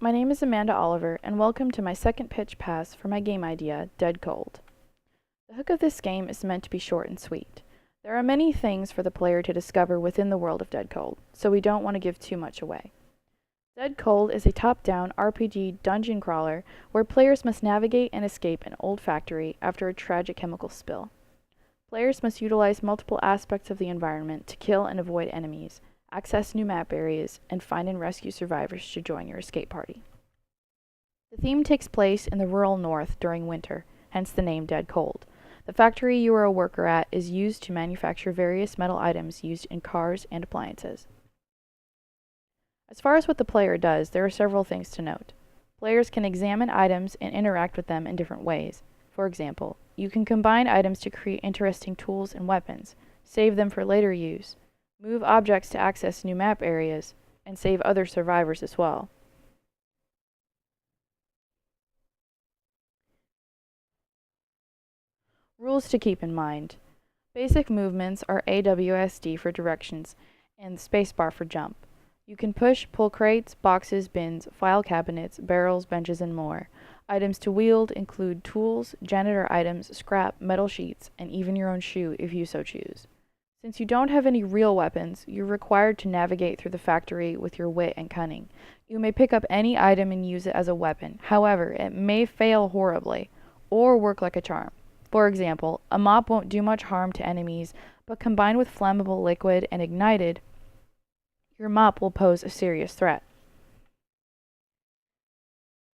my name is Amanda Oliver, and welcome to my second pitch pass for my game idea, Dead Cold. The hook of this game is meant to be short and sweet. There are many things for the player to discover within the world of Dead Cold, so we don't want to give too much away. Dead Cold is a top-down RPG dungeon crawler where players must navigate and escape an old factory after a tragic chemical spill. Players must utilize multiple aspects of the environment to kill and avoid enemies, access new map areas, and find and rescue survivors to join your escape party. The theme takes place in the rural north during winter, hence the name Dead Cold. The factory you are a worker at is used to manufacture various metal items used in cars and appliances. As far as what the player does, there are several things to note. Players can examine items and interact with them in different ways. For example, you can combine items to create interesting tools and weapons, save them for later use, move objects to access new map areas, and save other survivors as well. Rules to keep in mind. Basic movements are AWSD for directions and spacebar for jump. You can push, pull crates, boxes, bins, file cabinets, barrels, benches, and more. Items to wield include tools, janitor items, scrap, metal sheets, and even your own shoe if you so choose. Since you don't have any real weapons, you're required to navigate through the factory with your wit and cunning. You may pick up any item and use it as a weapon. However, it may fail horribly, or work like a charm. For example, a mop won't do much harm to enemies, but combined with flammable liquid and ignited, your mop will pose a serious threat.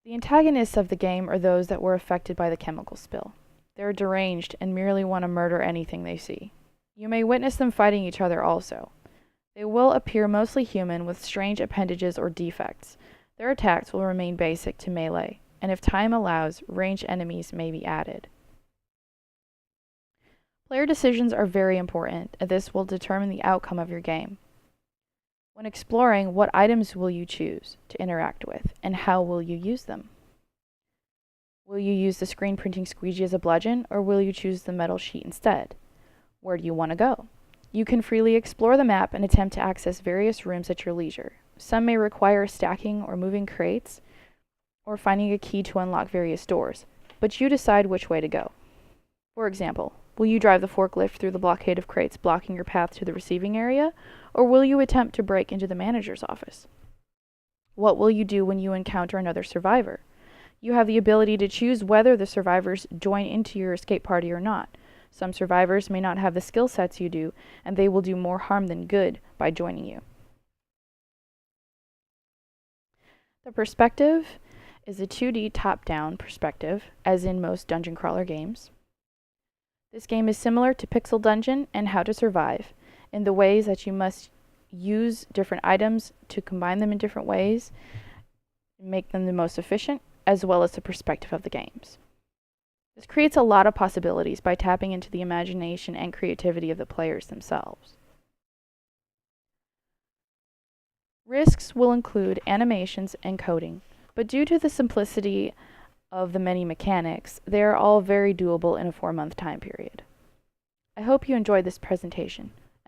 The antagonists of the game are those that were affected by the chemical spill. They're deranged and merely want to murder anything they see. You may witness them fighting each other also. They will appear mostly human with strange appendages or defects. Their attacks will remain basic to melee, and if time allows, ranged enemies may be added. Player decisions are very important, and this will determine the outcome of your game. When exploring, what items will you choose to interact with, and how will you use them? Will you use the screen printing squeegee as a bludgeon, or will you choose the metal sheet instead? Where do you want to go? You can freely explore the map and attempt to access various rooms at your leisure. Some may require stacking or moving crates, or finding a key to unlock various doors, but you decide which way to go. For example, will you drive the forklift through the blockade of crates blocking your path to the receiving area, or will you attempt to break into the manager's office? What will you do when you encounter another survivor? You have the ability to choose whether the survivors join into your escape party or not. Some survivors may not have the skill sets you do, and they will do more harm than good by joining you. The perspective is a 2D top-down perspective, as in most dungeon crawler games. This game is similar to Pixel Dungeon and How to Survive, in the ways that you must use different items to combine them in different ways, make them the most efficient, as well as the perspective of the games. This creates a lot of possibilities by tapping into the imagination and creativity of the players themselves. Risks will include animations and coding, but due to the simplicity of the many mechanics, they are all very doable in a 4-month time period. I hope you enjoyed this presentation.